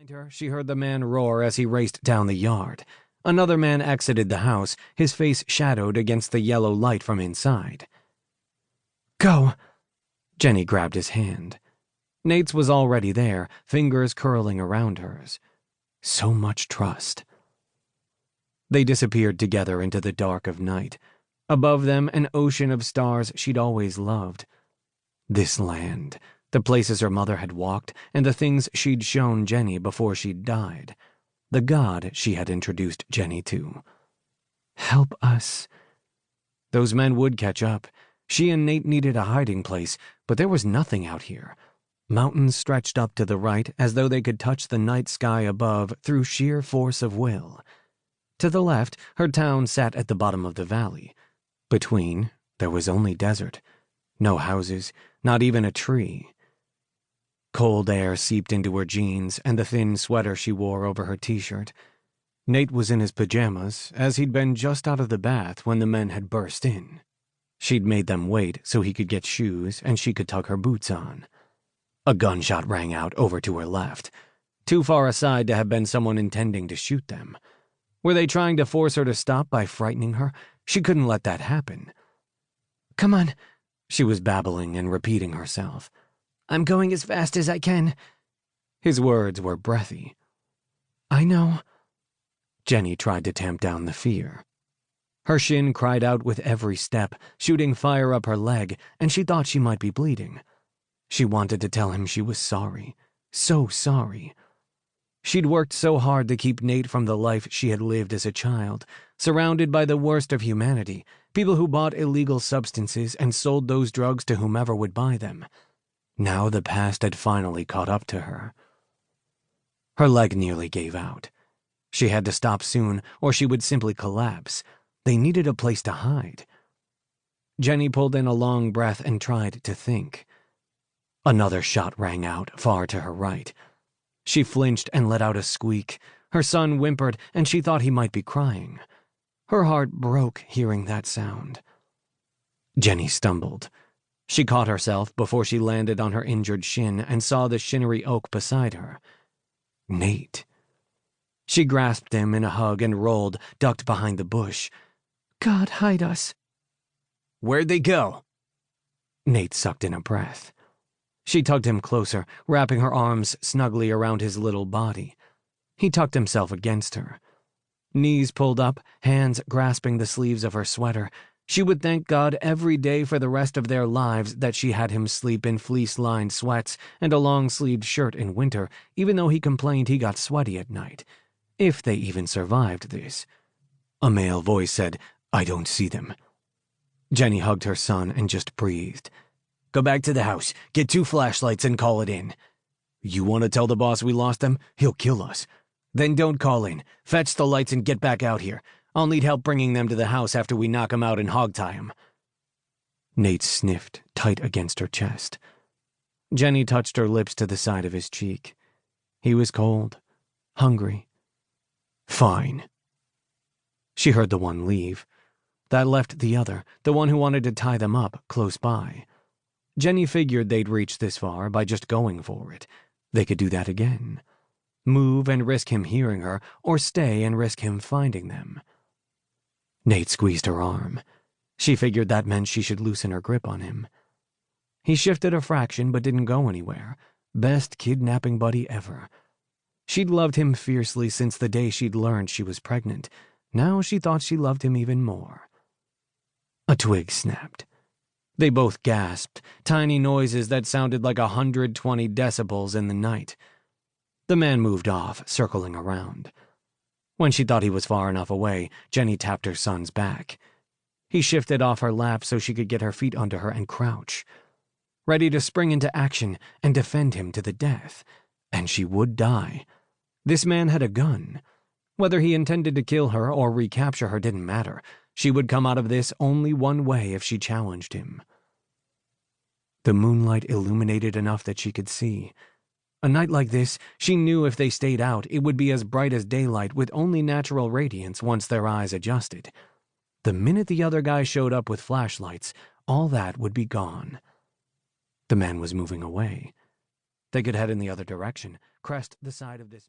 Behind her, she heard the man roar as he raced down the yard. Another man exited the house, his face shadowed against the yellow light from inside. "Go!" Jennie grabbed his hand. Nate's was already there, fingers curling around hers. So much trust. They disappeared together into the dark of night. Above them, an ocean of stars she'd always loved. This land, the places her mother had walked, and the things she'd shown Jennie before she'd died. The God she had introduced Jennie to. Help us. Those men would catch up. She and Nate needed a hiding place, but there was nothing out here. Mountains stretched up to the right as though they could touch the night sky above through sheer force of will. To the left, her town sat at the bottom of the valley. Between, there was only desert. No houses, not even a tree. Cold air seeped into her jeans and the thin sweater she wore over her t-shirt. Nate was in his pajamas, as he'd been just out of the bath when the men had burst in. She'd made them wait so he could get shoes and she could tuck her boots on. A gunshot rang out over to her left, too far aside to have been someone intending to shoot them. Were they trying to force her to stop by frightening her? She couldn't let that happen. "Come on," she was babbling and repeating herself. "I'm going as fast as I can." His words were breathy. "I know." Jennie tried to tamp down the fear. Her shin cried out with every step, shooting fire up her leg, and she thought she might be bleeding. She wanted to tell him she was sorry. So sorry. She'd worked so hard to keep Nate from the life she had lived as a child, surrounded by the worst of humanity, people who bought illegal substances and sold those drugs to whomever would buy them. Now the past had finally caught up to her. Her leg nearly gave out. She had to stop soon, or she would simply collapse. They needed a place to hide. Jennie pulled in a long breath and tried to think. Another shot rang out, far to her right. She flinched and let out a squeak. Her son whimpered, and she thought he might be crying. Her heart broke hearing that sound. Jennie stumbled. She caught herself before she landed on her injured shin and saw the shinnery oak beside her. Nate. She grasped him in a hug and rolled, ducked behind the bush. "God, hide us." "Where'd they go?" Nate sucked in a breath. She tugged him closer, wrapping her arms snugly around his little body. He tucked himself against her. Knees pulled up, hands grasping the sleeves of her sweater. She would thank God every day for the rest of their lives that she had him sleep in fleece-lined sweats and a long-sleeved shirt in winter, even though he complained he got sweaty at night. If they even survived this. A male voice said, "I don't see them." Jennie hugged her son and just breathed. "Go back to the house, get 2 flashlights and call it in." "You want to tell the boss we lost them? He'll kill us." "Then don't call in. Fetch the lights and get back out here. I'll need help bringing them to the house after we knock him out and hogtie him." Nate sniffed, tight against her chest. Jennie touched her lips to the side of his cheek. He was cold, hungry. "Fine." She heard the one leave. That left the other, the one who wanted to tie them up, close by. Jennie figured they'd reach this far by just going for it. They could do that again. Move and risk him hearing her, or stay and risk him finding them. Nate squeezed her arm. She figured that meant she should loosen her grip on him. He shifted a fraction but didn't go anywhere. Best kidnapping buddy ever. She'd loved him fiercely since the day she'd learned she was pregnant. Now she thought she loved him even more. A twig snapped. They both gasped, tiny noises that sounded like 120 decibels in the night. The man moved off, circling around. When she thought he was far enough away, Jennie tapped her son's back. He shifted off her lap so she could get her feet under her and crouch, ready to spring into action and defend him to the death. And she would die. This man had a gun. Whether he intended to kill her or recapture her didn't matter. She would come out of this only one way if she challenged him. The moonlight illuminated enough that she could see. A night like this, she knew if they stayed out, it would be as bright as daylight with only natural radiance once their eyes adjusted. The minute the other guy showed up with flashlights, all that would be gone. The man was moving away. They could head in the other direction, crest the side of this...